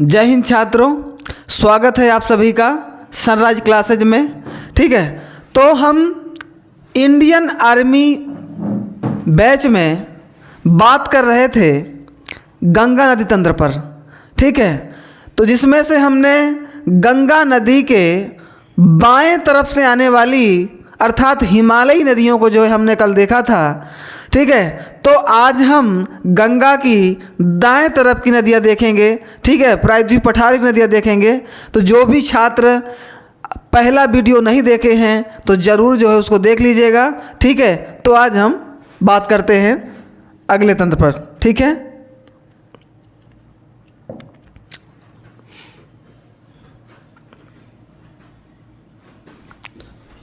जय हिंद छात्रों, स्वागत है आप सभी का सनराइज क्लासेज में। ठीक है, तो हम इंडियन आर्मी बैच में बात कर रहे थे गंगा नदी तंत्र पर। ठीक है, तो जिसमें से हमने गंगा नदी के बाएं तरफ से आने वाली अर्थात हिमालयी नदियों को जो है हमने कल देखा था। ठीक है, तो आज हम गंगा की दाएं तरफ की नदियां देखेंगे। ठीक है, प्रायद्वीप पठारी की नदियां देखेंगे। तो जो भी छात्र पहला वीडियो नहीं देखे हैं तो ज़रूर जो है उसको देख लीजिएगा। ठीक है, तो आज हम बात करते हैं अगले तंत्र पर। ठीक है,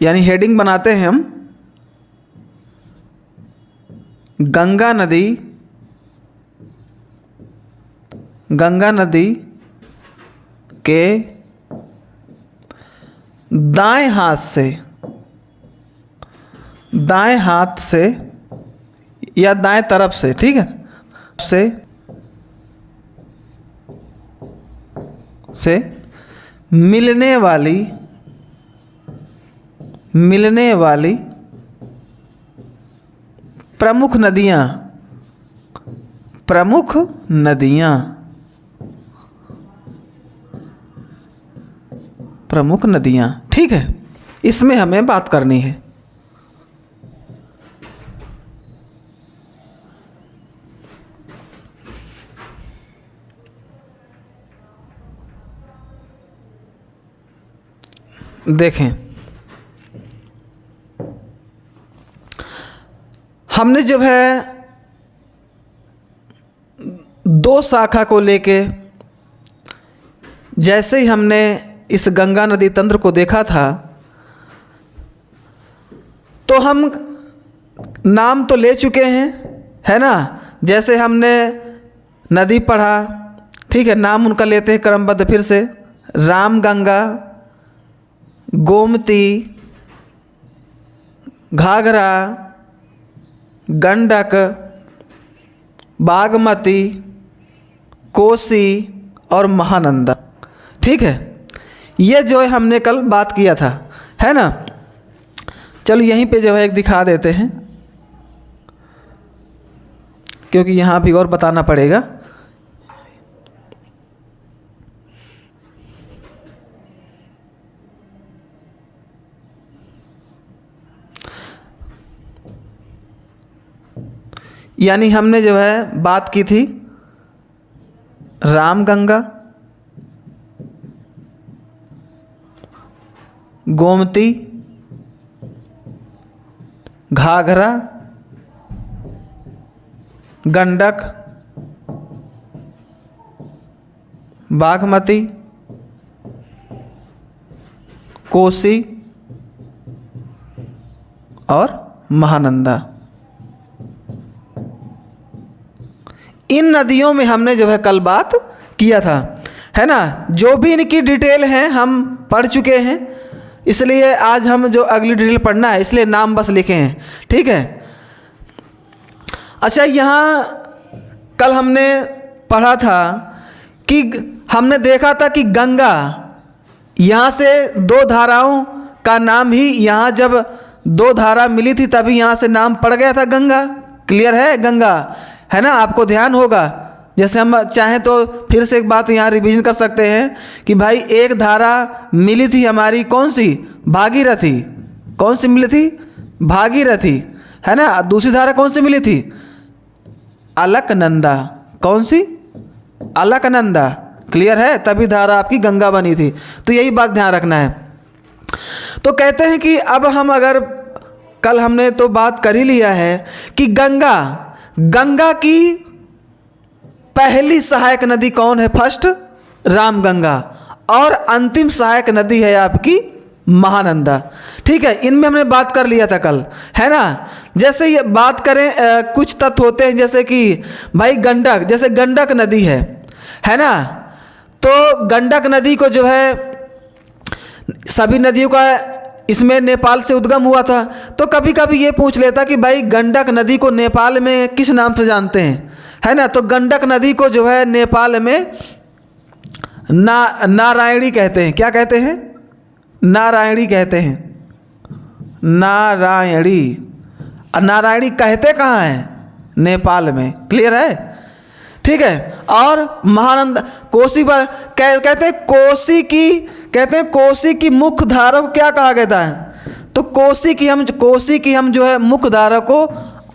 यानी हेडिंग बनाते हैं हम गंगा नदी के दाएं हाथ से या दाएं तरफ से, ठीक है, से मिलने वाली प्रमुख नदियाँ। ठीक है, इसमें हमें बात करनी है। देखें, हमने जो है दो शाखा को लेके जैसे ही हमने इस गंगा नदी तंत्र को देखा था तो हम नाम तो ले चुके हैं, है ना। जैसे हमने नदी पढ़ा, ठीक है, नाम उनका लेते हैं क्रमबद्ध फिर से। रामगंगा, गोमती, घाघरा, गंडक, बागमती, कोसी और महानंदा। ठीक है, ये जो है हमने कल बात किया था, है ना। चलो यहीं पे जो है एक दिखा देते हैं क्योंकि यहाँ भी और बताना पड़ेगा। यानी हमने जो है बात की थी रामगंगा, गोमती, घाघरा, गंडक, बागमती, कोसी और महानंदा। इन नदियों में हमने जो है कल बात किया था, है ना। जो भी इनकी डिटेल है हम पढ़ चुके हैं, इसलिए आज हम जो अगली डिटेल पढ़ना है इसलिए नाम बस लिखे हैं। ठीक है, अच्छा, यहाँ कल हमने पढ़ा था कि हमने देखा था कि गंगा, यहाँ से दो धाराओं का नाम ही, यहाँ जब दो धारा मिली थी तभी यहाँ से नाम पड़ गया था गंगा। क्लियर है, गंगा, है ना। आपको ध्यान होगा, जैसे हम चाहें तो फिर से एक बात यहाँ रिवीजन कर सकते हैं कि भाई एक धारा मिली थी हमारी, कौन सी, भागीरथी। कौन सी मिली थी, भागीरथी, है ना। दूसरी धारा कौन सी मिली थी, अलकनंदा। कौन सी, अलकनंदा। क्लियर है, तभी धारा आपकी गंगा बनी थी। तो यही बात ध्यान रखना है। तो कहते हैं कि अब हम अगर कल हमने तो बात कर ही लिया है कि गंगा की पहली सहायक नदी कौन है, फर्स्ट रामगंगा, और अंतिम सहायक नदी है आपकी महानंदा। ठीक है, इनमें हमने बात कर लिया था कल, है ना। जैसे ये बात करें कुछ तत्व होते हैं, जैसे कि भाई गंडक, जैसे गंडक नदी है ना। तो गंडक नदी को जो है सभी नदियों का इसमें नेपाल से उद्गम हुआ था। तो कभी कभी ये पूछ लेता कि भाई गंडक नदी को नेपाल में किस नाम से जानते हैं, है ना। तो गंडक नदी को जो है नेपाल में नारायणी कहते हैं। क्या कहते हैं? नारायणी कहते हैं, नारायणी। नारायणी कहते कहाँ हैं? नेपाल में। क्लियर है? ठीक है। और महानंदा कोसी कहते हैं कोसी की मुख्य धारा को क्या कहा गया है? तो कोसी की हम जो है मुख्य धारा को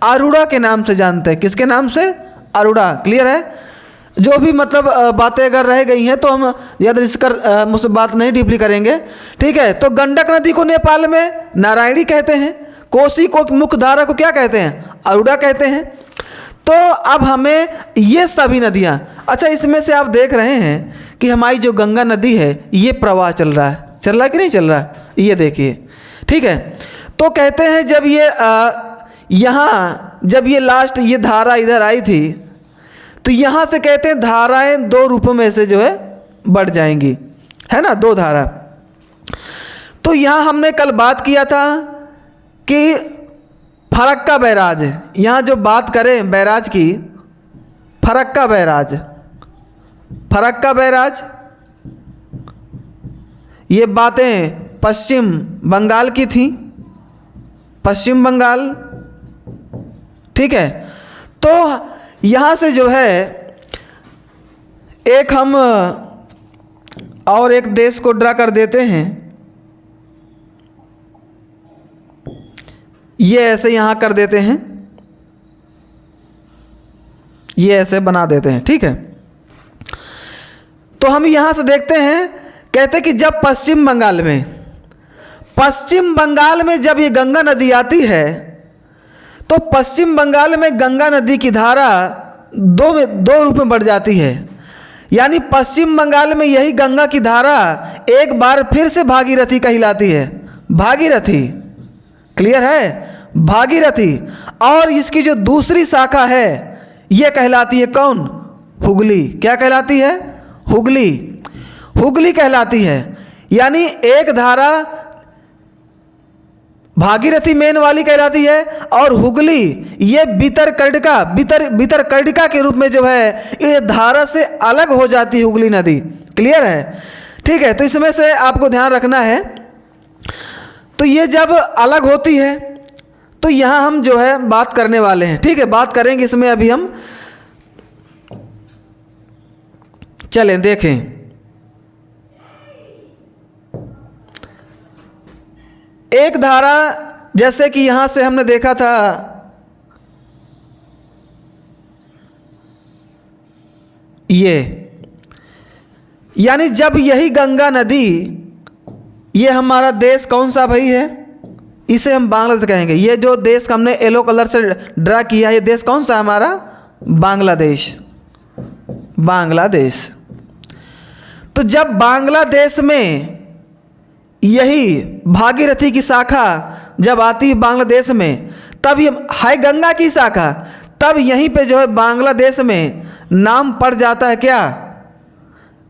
अरुणा के नाम से जानते हैं। किसके नाम से? अरुणा। क्लियर है? जो भी मतलब बातें अगर रह गई हैं तो हम याद इसकर मुझसे बात नहीं डीपली करेंगे। ठीक है। तो गंडक नदी को नेपाल में नारायणी कहते हैं, कोसी को मुख्य धारा को क्या कहते हैं? अरुणा कहते हैं। तो अब हमें ये सभी नदियाँ, अच्छा इसमें से आप देख रहे हैं कि हमारी जो गंगा नदी है ये प्रवाह चल रहा है कि नहीं चल रहा है? ये देखिए। ठीक है। तो कहते हैं जब ये जब ये लास्ट ये धारा इधर आई थी तो यहाँ से कहते हैं धाराएं दो रूपों में से जो है बढ़ जाएंगी, है ना, दो धारा। तो यहाँ हमने कल बात किया था कि फरक्का बैराज, यहाँ जो बात करें बैराज की, फरक्का बैराज ये बातें पश्चिम बंगाल की थी, पश्चिम बंगाल। ठीक है। तो यहाँ से जो है एक हम और एक देश को ड्रा कर देते हैं, ये ऐसे यहाँ कर देते हैं, ये ऐसे बना देते हैं। ठीक है। तो हम यहाँ से देखते हैं, कहते कि जब पश्चिम बंगाल में जब ये गंगा नदी आती है तो पश्चिम बंगाल में गंगा नदी की धारा दो रूप में बढ़ जाती है। यानी पश्चिम बंगाल में यही गंगा की धारा एक बार फिर से भागीरथी कहलाती है। भागीरथी। क्लियर है? भागीरथी। और इसकी जो दूसरी शाखा है ये कहलाती है कौन? हुगली। क्या कहलाती है? हुगली कहलाती है। यानी एक धारा भागीरथी मेन वाली कहलाती है और हुगली ये बितरकनिका के रूप में जो है ये धारा से अलग हो जाती है हुगली नदी। क्लियर है? ठीक है। तो इसमें से आपको ध्यान रखना है। तो ये जब अलग होती है तो यहाँ हम जो है बात करने वाले हैं। ठीक है। बात करेंगे इसमें। अभी हम चलें देखें। एक धारा जैसे कि यहाँ से हमने देखा था ये, यानी जब यही गंगा नदी, ये हमारा देश कौन सा भाई है? इसे हम बांग्लादेश कहेंगे। ये जो देश हमने येलो कलर से ड्रा किया है ये देश कौन सा हमारा? बांग्लादेश। तो जब बांग्लादेश में यही भागीरथी की शाखा जब आती है बांग्लादेश में, तब ये है गंगा की शाखा, तब यहीं पे जो है बांग्लादेश में नाम पड़ जाता है क्या?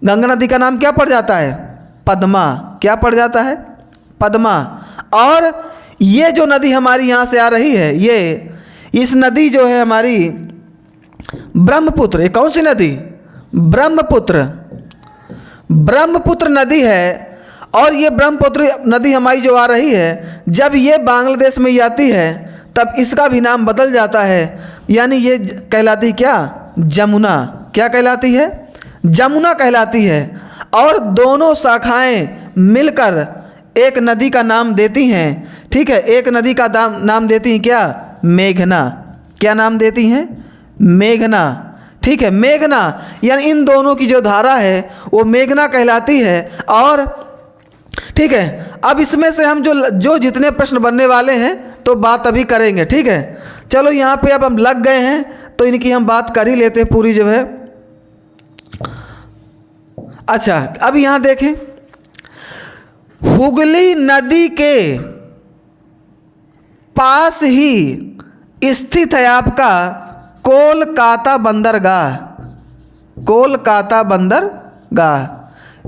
गंगा नदी का नाम क्या पड़ जाता है? पद्मा। क्या पड़ जाता है? पद्मा। और ये जो नदी हमारी यहाँ से आ रही है इस नदी जो है हमारी ब्रह्मपुत्र। ये कौन सी नदी? ब्रह्मपुत्र नदी है। और ये ब्रह्मपुत्र नदी हमारी जो आ रही है जब ये बांग्लादेश में आती है तब इसका भी नाम बदल जाता है। यानी ये कहलाती क्या? जमुना। क्या कहलाती है? जमुना कहलाती है। और दोनों शाखाएं मिलकर एक नदी का नाम देती हैं। ठीक है। एक नदी का नाम देती हैं क्या? मेघना। क्या नाम देती हैं? मेघना। ठीक है। मेघना। यानी इन दोनों की जो धारा है वो मेघना कहलाती है। और ठीक है। अब इसमें से हम जो जितने प्रश्न बनने वाले हैं तो बात अभी करेंगे। ठीक है। चलो यहाँ पे अब हम लग गए हैं तो इनकी हम बात कर ही लेते हैं पूरी जो है। अच्छा, अब यहाँ देखें, हुगली नदी के पास ही स्थित है आपका कोलकाता बंदरगाह। कोलकाता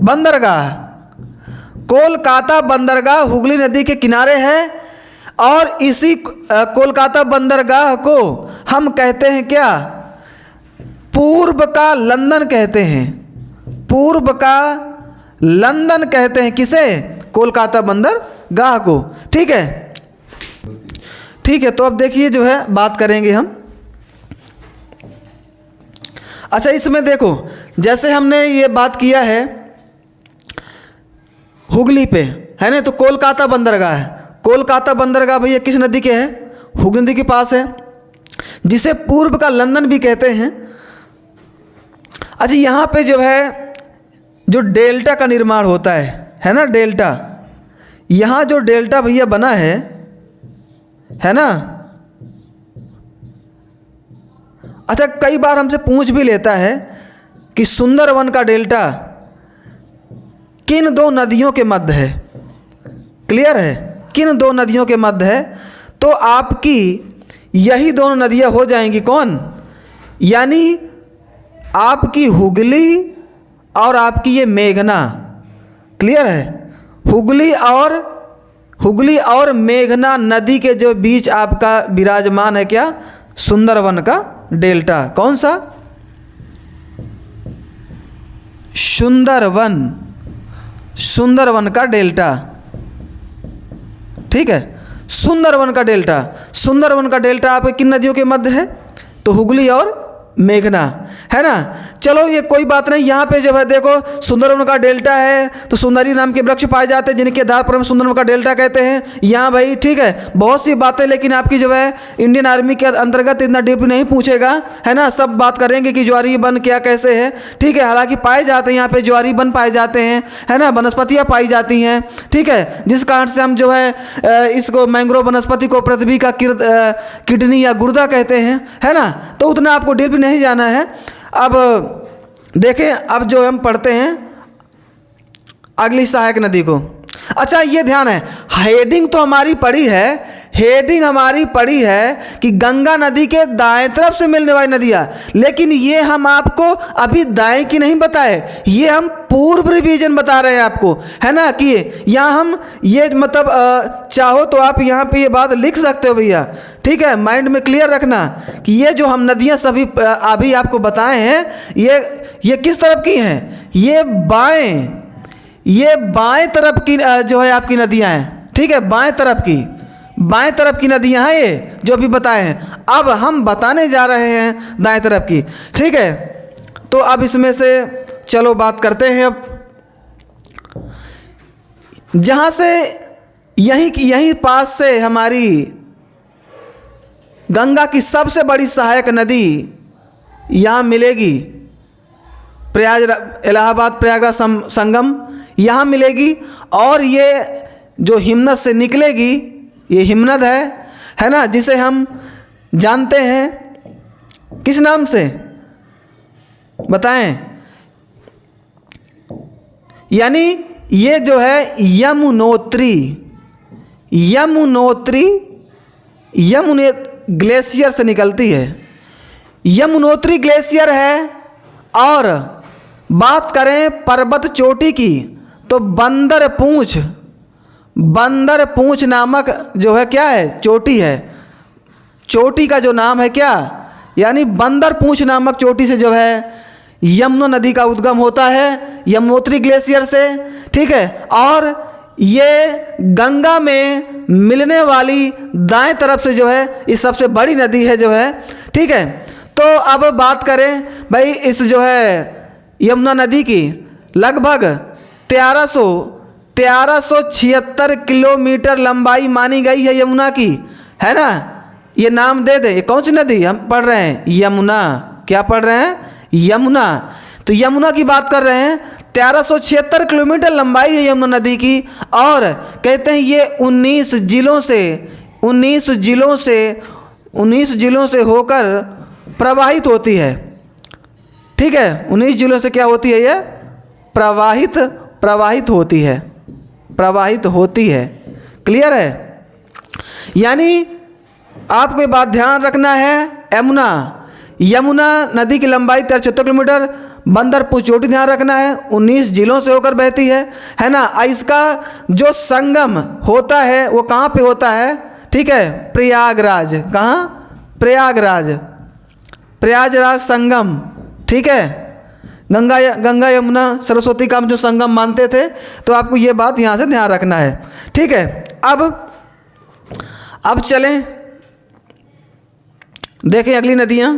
बंदरगाह कोलकाता बंदरगाह हुगली नदी के किनारे है। और इसी कोलकाता बंदरगाह को हम कहते हैं क्या? पूर्व का लंदन कहते हैं। पूर्व का लंदन कहते हैं किसे? कोलकाता बंदरगाह को। ठीक है, ठीक है। तो अब देखिए जो है बात करेंगे हम। अच्छा, इसमें देखो जैसे हमने ये बात किया है हुगली पे, है ना, तो कोलकाता बंदरगाह है। कोलकाता बंदरगाह भैया किस नदी के है? हुगली नदी के पास है, जिसे पूर्व का लंदन भी कहते हैं। अच्छा, यहाँ पे जो है जो डेल्टा का निर्माण होता है ना, डेल्टा, यहाँ जो डेल्टा भैया बना है ना। अच्छा, कई बार हमसे पूछ भी लेता है कि सुंदरवन का डेल्टा किन दो नदियों के मध्य है? क्लियर है, किन दो नदियों के मध्य है? तो आपकी यही दोनों नदियाँ हो जाएंगी कौन? यानी आपकी हुगली और आपकी ये मेघना। क्लियर है, हुगली और मेघना नदी के जो बीच आपका विराजमान है क्या? सुंदरवन का डेल्टा। कौन सा? सुंदरवन का डेल्टा। ठीक है, सुंदरवन का डेल्टा आपके किन नदियों के मध्य है? तो हुगली और मेघना, है ना। चलो ये कोई बात नहीं। यहाँ पे जो है देखो सुंदरवन का डेल्टा है तो सुंदरी नाम के वृक्ष पाए जाते हैं जिनके आधार पर हम सुंदरवन का डेल्टा कहते हैं यहाँ भाई। ठीक है, बहुत सी बातें, लेकिन आपकी जो है इंडियन आर्मी के अंतर्गत इतना डीप नहीं पूछेगा, है ना। सब बात करेंगे कि ज्वारी वन क्या कैसे है। ठीक है, हालांकि पाए जाते हैं यहाँ पे ज्वारी वन पाए जाते हैं, है ना, वनस्पतियाँ पाई जाती हैं। ठीक है, जिस कारण से हम जो है इसको मैंग्रोव वनस्पति को पृथ्वी का किडनी या गुर्दा कहते हैं, है ना। तो उतना आपको डीप नहीं जाना है। अब देखें, अब जो हम पढ़ते हैं अगली सहायक नदी को। अच्छा, ये ध्यान है, हेडिंग तो हमारी पड़ी है कि गंगा नदी के दाएं तरफ से मिलने वाली नदियाँ, लेकिन ये हम आपको अभी दाएं की नहीं बताए, ये हम पूर्व रिवीजन बता रहे हैं आपको, है ना। कि यहाँ हम ये मतलब चाहो तो आप यहाँ पे ये बात लिख सकते हो भैया। ठीक है, माइंड में क्लियर रखना कि ये जो हम नदियाँ सभी अभी आपको बताए हैं ये किस तरफ की हैं? ये बाएं तरफ की जो है आपकी नदियाँ हैं। ठीक है, बाएं तरफ की नदियाँ हैं ये जो अभी बताए हैं। अब हम बताने जा रहे हैं दाएं तरफ की। ठीक है, तो अब इसमें से चलो बात करते हैं। अब जहाँ से यहीं पास से हमारी गंगा की सबसे बड़ी सहायक नदी यहाँ मिलेगी, इलाहाबाद प्रयागराज संगम यहाँ मिलेगी। और ये जो हिमनद से निकलेगी, ये हिमनद है ना, जिसे हम जानते हैं किस नाम से? बताएं। यानी ये जो है यमुनोत्री ग्लेशियर से निकलती है। यमुनोत्री ग्लेशियर है। और बात करें पर्वत चोटी की तो बंदर पूंछ नामक जो है क्या है? चोटी है। चोटी का जो नाम है क्या? यानी बंदर पूंछ नामक चोटी से जो है यमुना नदी का उद्गम होता है, यमुनोत्री ग्लेशियर से। ठीक है, और ये गंगा में मिलने वाली दाएं तरफ से जो है ये सबसे बड़ी नदी है जो है। ठीक है, तो अब बात करें भाई इस जो है यमुना नदी की, लगभग 1376 किलोमीटर लंबाई मानी गई है यमुना की, है ना। ये नाम दे दे, ये कौन सी नदी हम पढ़ रहे हैं? यमुना। क्या पढ़ रहे हैं? यमुना। तो यमुना की बात कर रहे हैं। 1376 किलोमीटर लंबाई है यमुना नदी की। और कहते हैं ये 19 जिलों से होकर प्रवाहित होती है। ठीक है, 19 जिलों से क्या होती है? ये प्रवाहित होती है। क्लियर है? यानी आपको ये बात ध्यान रखना है, यमुना नदी की लंबाई 1376 किलोमीटर, बंदर पूंछ चोटी ध्यान रखना है, 19 जिलों से होकर बहती है ना। इसका जो संगम होता है वो कहाँ पे होता है? ठीक है, प्रयागराज। कहाँ? प्रयागराज संगम। ठीक है, गंगा यमुना सरस्वती का हम जो संगम मानते थे, तो आपको ये बात यहाँ से ध्यान रखना है। ठीक है, अब चलें देखें अगली नदियाँ।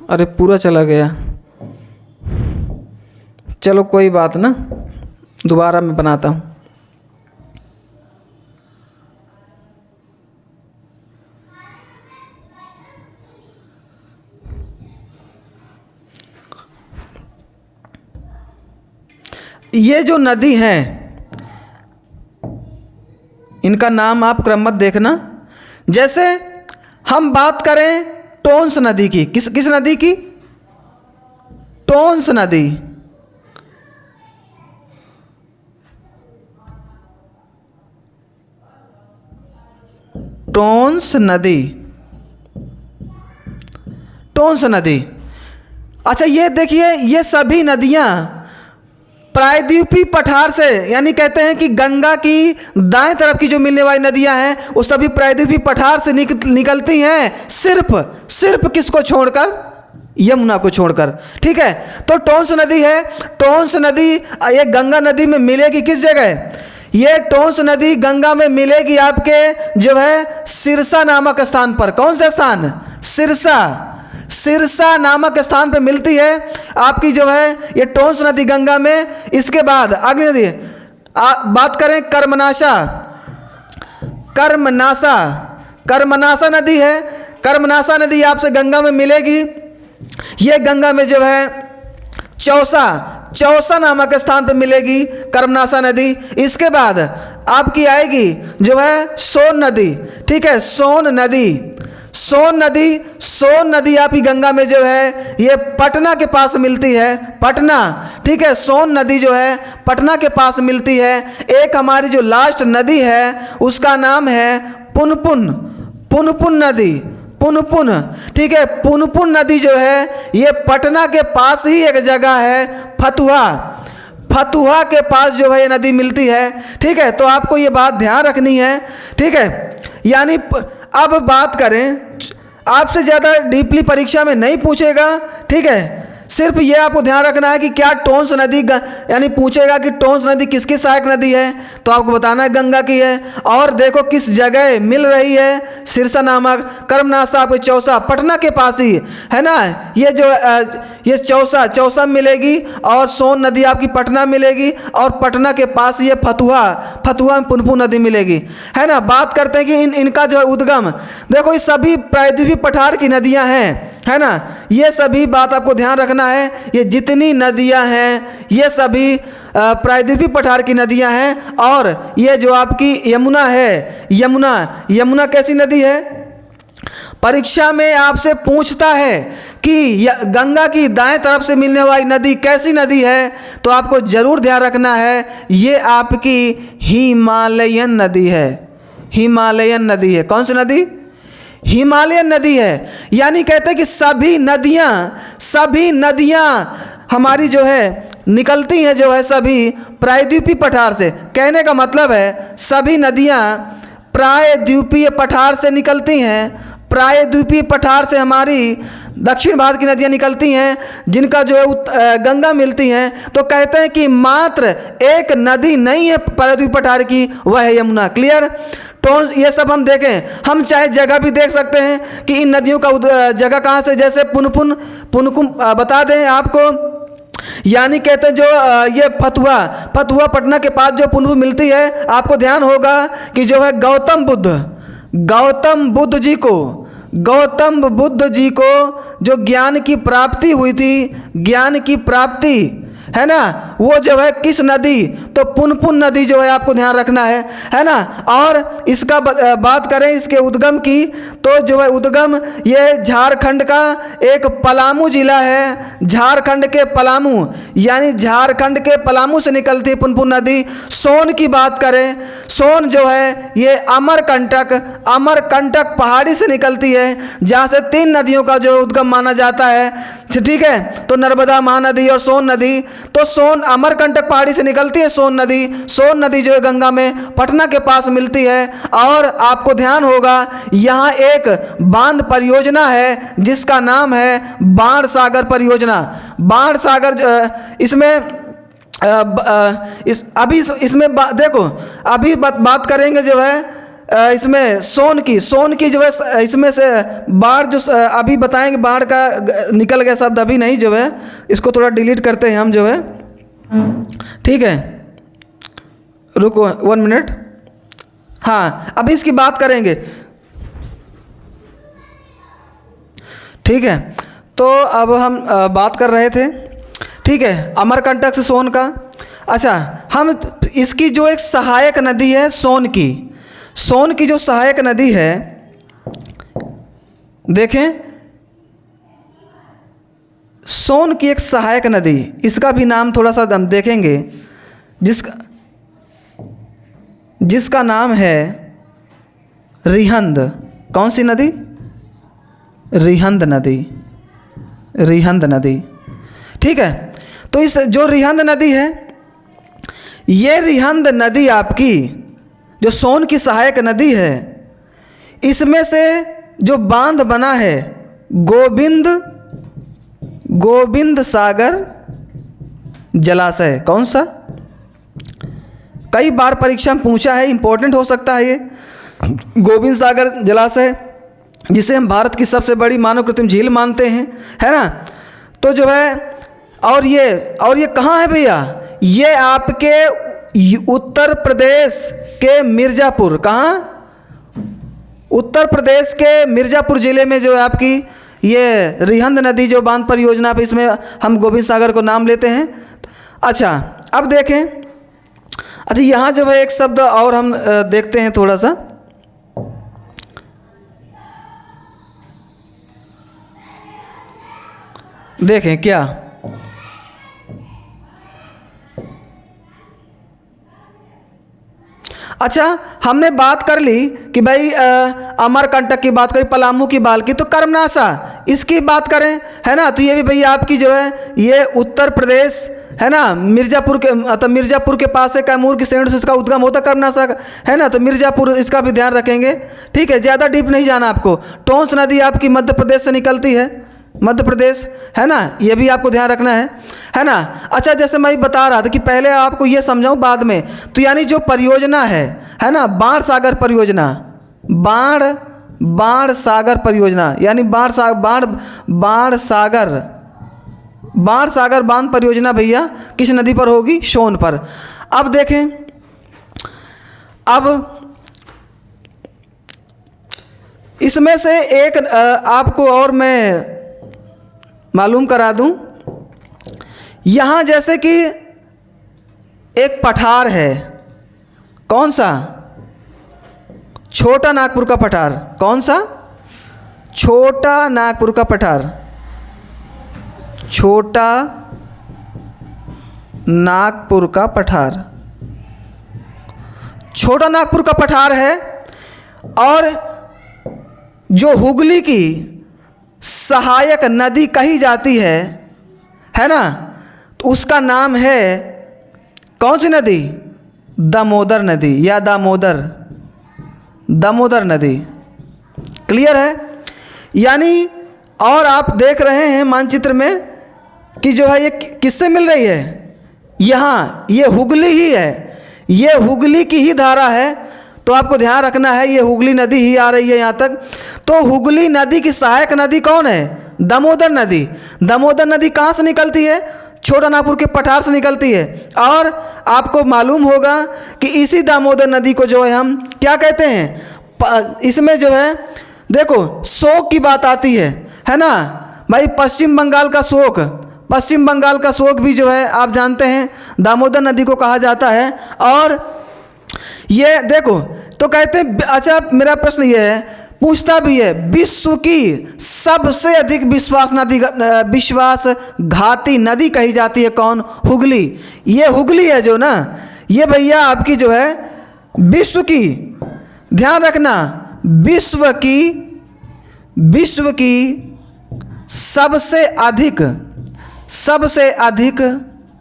अरे पूरा चला गया, चलो कोई बात ना, दोबारा मैं बनाता हूँ। ये जो नदी हैं इनका नाम आप क्रमबद्ध देखना। जैसे हम बात करें टोंस नदी की, किस नदी की? टोंस नदी। टोंस नदी, टोंस नदी। अच्छा ये देखिए, ये सभी नदियां प्रायद्वीपीय पठार से, यानी कहते हैं कि गंगा की दाएं तरफ की जो मिलने वाली नदियां हैं वो सभी प्रायद्वीपीय पठार से निकलती हैं, सिर्फ किसको छोड़कर? यमुना को छोड़कर। ठीक है, तो टोंस नदी है। टोंस नदी ये गंगा नदी में मिलेगी किस जगह? ये टोंस नदी गंगा में मिलेगी आपके जो है सिरसा नामक स्थान पर। कौन सा स्थान? सिरसा नामक स्थान पर मिलती है आपकी जो है ये टोंस नदी गंगा में। इसके बाद अगली नदी बात करें कर्मनासा नदी है। कर्मनासा नदी आपसे गंगा में मिलेगी। ये गंगा में जो है चौसा नामक स्थान पर मिलेगी कर्मनासा नदी। इसके बाद आपकी आएगी जो है सोन नदी। ठीक है, सोन नदी आपकी गंगा में जो है ये पटना के पास मिलती है, पटना। ठीक है, सोन नदी जो है पटना के पास मिलती है। एक हमारी जो लास्ट नदी है उसका नाम है पुनपुन नदी, पुनपुन। ठीक है, पुनपुन नदी जो है ये पटना के पास ही एक जगह है, फतुहा के पास जो है ये नदी मिलती है। ठीक है, तो आपको ये बात ध्यान रखनी है। ठीक है, यानी अब बात करें, आपसे ज़्यादा डीपली परीक्षा में नहीं पूछेगा। ठीक है, सिर्फ ये आपको ध्यान रखना है कि क्या टोंस नदी यानी पूछेगा कि टोंस नदी किसकी सहायक नदी है, तो आपको बताना है गंगा की है। और देखो किस जगह मिल रही है, सिरसा नामक। कर्मनासा आपके चौसा पटना के पास ही है ना। ये जो ये चौसा मिलेगी और सोन नदी आपकी पटना मिलेगी और पटना के पास ये फतुहा में पुनपुन नदी मिलेगी, है ना। बात करते हैं कि इनका जो है उद्गम, देखो ये सभी प्रायद्वीपीय पठार की नदियां हैं, है ना। ये सभी बात आपको ध्यान रखना है। ये जितनी नदियां हैं ये सभी प्रायद्वीपीय पठार की नदियां हैं। और ये जो आपकी यमुना है, यमुना कैसी नदी है? परीक्षा में आपसे पूछता है कि गंगा की दाएं तरफ से मिलने वाली नदी कैसी नदी है, तो आपको जरूर ध्यान रखना है ये आपकी हिमालयन नदी है। हिमालयन नदी है। कौन सी नदी? हिमालयन नदी है। यानी कहते हैं कि सभी नदियां हमारी जो है निकलती हैं जो है सभी प्रायद्वीपीय पठार से। कहने का मतलब है सभी नदियां प्रायद्वीपीय पठार से निकलती हैं। प्रायद्वीपीय पठार से हमारी दक्षिण भारत की नदियां निकलती हैं जिनका जो है गंगा मिलती हैं। तो कहते हैं कि मात्र एक नदी नहीं है प्रायद्वीपीय पठार की, वह है यमुना। क्लियर? टोंस ये सब हम देखें, हम चाहे जगह भी देख सकते हैं कि इन नदियों का जगह कहाँ से, जैसे पुनपुन बता दें आपको। यानी कहते हैं जो ये फतुहा पटना के पास जो पुनपुन मिलती है, आपको ध्यान होगा कि जो है गौतम बुद्ध जी को जो ज्ञान की प्राप्ति हुई थी, ज्ञान की प्राप्ति है ना, वो जो है किस नदी, तो पुनपुन नदी जो है आपको ध्यान रखना है ना। और इसका बात करें इसके उद्गम की, तो जो है उद्गम ये झारखंड का एक पलामू जिला है, झारखंड के पलामू, यानी झारखंड के पलामू से निकलती है पुनपुन नदी। सोन की बात करें, सोन जो है ये अमरकंटक पहाड़ी से निकलती है, जहाँ से 3 नदियों का जो उद्गम माना जाता है, ठीक है। तो नर्मदा, महानदी और सोन नदी। तो सोन अमरकंटक पहाड़ी से निकलती है सोन नदी जो है गंगा में पटना के पास मिलती है। और आपको ध्यान होगा यहाँ एक बांध परियोजना है जिसका नाम है बाण सागर परियोजना। बाण सागर देखो अभी बात करेंगे जो है इसमें सोन की जो है, इसमें से बाढ़ जो अभी बताएंगे, बाढ़ का निकल गया शब्द अभी नहीं, जो है इसको थोड़ा डिलीट करते हैं हम जो है, ठीक है। रुको 1 मिनट। हाँ, अभी इसकी बात करेंगे, ठीक है। तो अब हम बात कर रहे थे, ठीक है, अमरकंटक से सोन का। अच्छा, हम इसकी जो एक सहायक नदी है सोन की जो सहायक नदी है, देखें सोन की एक सहायक नदी, इसका भी नाम थोड़ा सा हम देखेंगे, जिसका नाम है रिहंद। कौन सी नदी? रिहंद नदी, ठीक है। तो इस जो रिहंद नदी है, ये रिहंद नदी आपकी जो सोन की सहायक नदी है, इसमें से जो बांध बना है गोविंद सागर जलाशय। कौन सा? कई बार परीक्षा में पूछा है, इंपॉर्टेंट हो सकता है ये। गोविंद सागर जलाशय, जिसे हम भारत की सबसे बड़ी मानव कृत्रिम झील मानते हैं, है ना। तो जो है और ये कहाँ है भैया? ये आपके उत्तर प्रदेश के मिर्ज़ापुर, कहाँ? उत्तर प्रदेश के मिर्ज़ापुर ज़िले में जो है आपकी ये रिहंद नदी जो बांध परियोजना पे, इसमें हम गोविंद सागर को नाम लेते हैं। अच्छा, अब देखें, अच्छा यहाँ जो है एक शब्द और हम देखते हैं थोड़ा सा, देखें क्या। अच्छा, हमने बात कर ली कि भाई अमरकंटक की बात करी, पलामू की बात की, तो कर्मनाशा इसकी बात करें, है ना। तो ये भी भैया आपकी जो है ये उत्तर प्रदेश, है ना, मिर्ज़ापुर के पास से कैमूर की श्रेणी से इसका उद्गम होता कर्मनाशा, है ना। तो मिर्ज़ापुर, इसका भी ध्यान रखेंगे, ठीक है। ज़्यादा डीप नहीं जाना आपको। टोंस नदी आपकी मध्य प्रदेश से निकलती है, मध्य प्रदेश, है ना, ये भी आपको ध्यान रखना है ना। अच्छा, जैसे मैं बता रहा था कि पहले आपको ये समझाऊं बाद में, तो यानी जो परियोजना है ना, बाण सागर परियोजना, बाण सागर परियोजना, यानी बाण सागर बांध परियोजना भैया किस नदी पर होगी? सोन पर। अब देखें, अब इसमें से एक आपको और मैं मालूम करा दूं, यहाँ जैसे कि एक पठार है, कौन सा? छोटा नागपुर का पठार। कौन सा? छोटा नागपुर का पठार, छोटा नागपुर का पठार, छोटा नागपुर का पठार है। और जो हुगली की सहायक नदी कही जाती है ना, तो उसका नाम है कौन सी नदी? दामोदर नदी या दामोदर नदी। क्लियर है? यानी और आप देख रहे हैं मानचित्र में कि जो है ये किससे मिल रही है? यहाँ ये हुगली ही है, ये हुगली की ही धारा है। तो आपको ध्यान रखना है, ये हुगली नदी ही आ रही है यहाँ तक। तो हुगली नदी की सहायक नदी कौन है? दामोदर नदी। दामोदर नदी कहाँ से निकलती है? छोटा नागपुर के पठार से निकलती है। और आपको मालूम होगा कि इसी दामोदर नदी को जो है हम क्या कहते हैं? इसमें जो है देखो शोक की बात आती है ना भाई, पश्चिम बंगाल का शोक, पश्चिम बंगाल का शोक भी जो है आप जानते हैं दामोदर नदी को कहा जाता है। और ये देखो तो कहते हैं, अच्छा मेरा प्रश्न ये है, पूछता भी है, विश्व की सबसे अधिक विश्वासघाती नदी कही जाती है कौन? हुगली। ये हुगली है जो ना, ये भैया आपकी जो है विश्व की, ध्यान रखना, विश्व की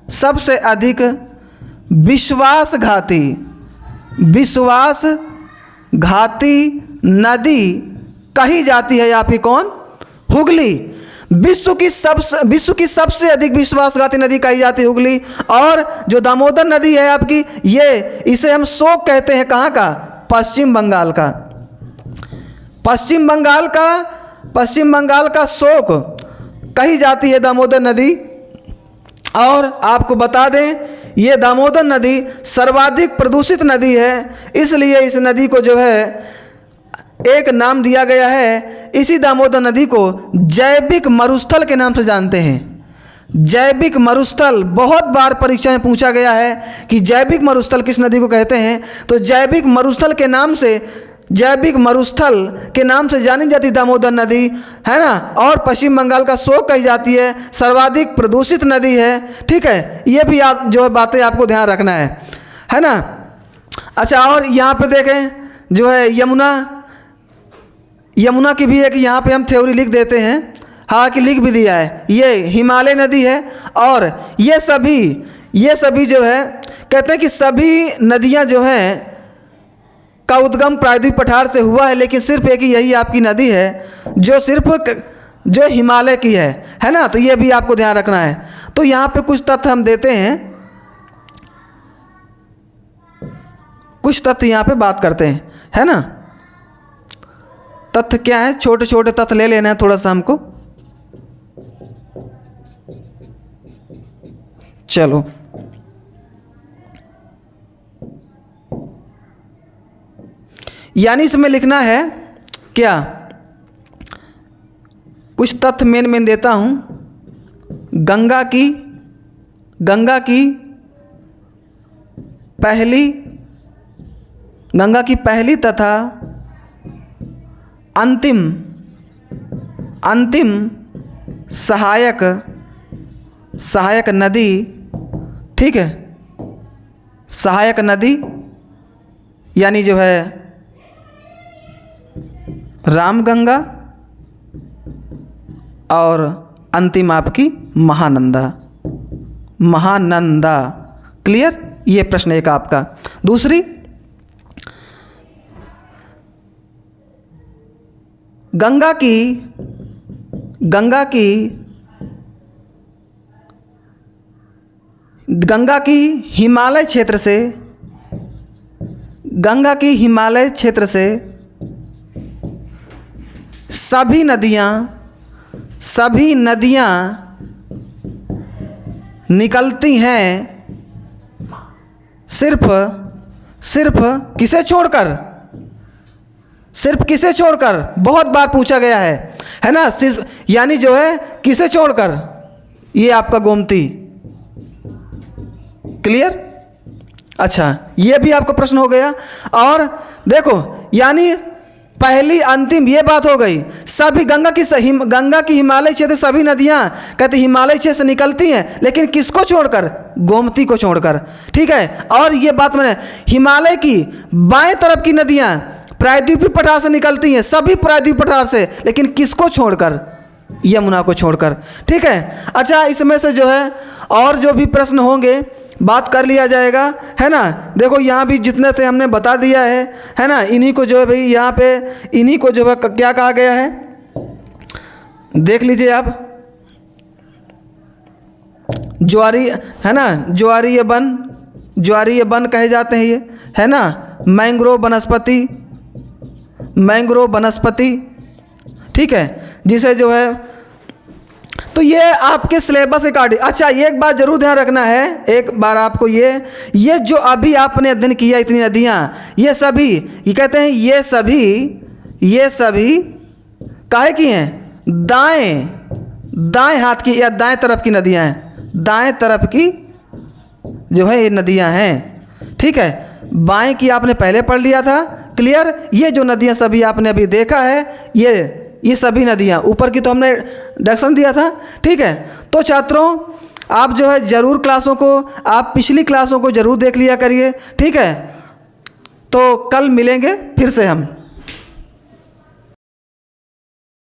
सबसे अधिक विश्वासघाती नदी कही जाती है आपकी कौन? हुगली। विश्व की सबसे अधिक विश्वासघाती नदी कही जाती है हुगली। और जो दामोदर नदी है आपकी, ये इसे हम शोक कहते हैं, कहाँ का? पश्चिम बंगाल का। पश्चिम बंगाल का शोक कही जाती है दामोदर नदी। और आपको बता दें, ये दामोदर नदी सर्वाधिक प्रदूषित नदी है, इसलिए इस नदी को जो है एक नाम दिया गया है। इसी दामोदर नदी को जैविक मरुस्थल के नाम से जानते हैं। जैविक मरुस्थल बहुत बार परीक्षा में पूछा गया है कि जैविक मरुस्थल किस नदी को कहते हैं, तो जैविक मरुस्थल के नाम से जानी जाती दामोदर नदी, है ना। और पश्चिम बंगाल का शोक कही जाती है, सर्वाधिक प्रदूषित नदी है, ठीक है। ये भी जो है बातें आपको ध्यान रखना है ना। अच्छा, और यहाँ पे देखें जो है यमुना की भी एक यहाँ पे हम थ्योरी लिख देते हैं, हाँ कि लिख भी दिया है। ये हिमालय नदी है। और ये सभी जो है कहते हैं कि सभी नदियाँ जो हैं का उद्गम प्रायद्वीप पठार से हुआ है, लेकिन सिर्फ एक ही यही आपकी नदी है जो हिमालय की है ना। तो ये भी आपको ध्यान रखना है। तो यहाँ पे कुछ तथ्य हम देते हैं, कुछ तथ्य यहाँ पे बात करते हैं, है ना। तथ्य क्या है? छोटे छोटे तथ्य ले लेना है थोड़ा सा हमको। चलो, यानी इसमें लिखना है क्या? कुछ तथ्य मेन देता हूं। गंगा की पहली तथा अंतिम सहायक नदी, ठीक है, सहायक नदी यानी जो है रामगंगा, और अंतिम आपकी महानंदा। क्लियर? ये प्रश्न एक आपका। दूसरी, गंगा की हिमालय क्षेत्र से सभी नदियाँ निकलती हैं, सिर्फ किसे छोड़कर? बहुत बार पूछा गया है ना। यानी जो है किसे छोड़कर? ये आपका गोमती। क्लियर? अच्छा, ये भी आपका प्रश्न हो गया। और देखो, यानी पहली अंतिम ये बात हो गई। सभी गंगा की हिमालय क्षेत्र सभी नदियाँ कहते हिमालय क्षेत्र से निकलती हैं, लेकिन किसको छोड़कर? गोमती को छोड़कर, ठीक है। और ये बात मैंने, हिमालय की बाएं तरफ की नदियाँ प्रायद्वीपीय पठार से निकलती हैं, सभी प्रायद्वीपीय पठार से, लेकिन किसको छोड़कर? यमुना को छोड़कर, ठीक है। अच्छा, इसमें से जो है और जो भी प्रश्न होंगे बात कर लिया जाएगा, है ना। देखो यहाँ भी जितने थे हमने बता दिया है ना। इन्हीं को जो है भाई यहाँ पे इन्हीं को जो है क्या कहा गया है, देख लीजिए आप। ज्वारीय, है ना, ज्वारीय वन कहे जाते हैं ये, है ना। मैंग्रोव वनस्पति, ठीक है, जिसे जो है, तो ये आपके सिलेबस अकॉर्डिंग। अच्छा, एक बात जरूर ध्यान रखना है, एक बार आपको ये जो अभी आपने अध्ययन किया, इतनी नदियाँ, ये कहते हैं ये सभी काहे की हैं? दाएं हाथ की या दाएं तरफ की नदियां हैं, दाएं तरफ की जो है ये नदियां हैं, ठीक है। बाएं की आपने पहले पढ़ लिया था, क्लियर। ये जो नदियां सभी आपने अभी देखा है, ये सभी नदियां, ऊपर की तो हमने डायरेक्शन दिया था, ठीक है। तो छात्रों आप जो है ज़रूर क्लासों को, आप पिछली क्लासों को ज़रूर देख लिया करिए, ठीक है। तो कल मिलेंगे फिर से हम।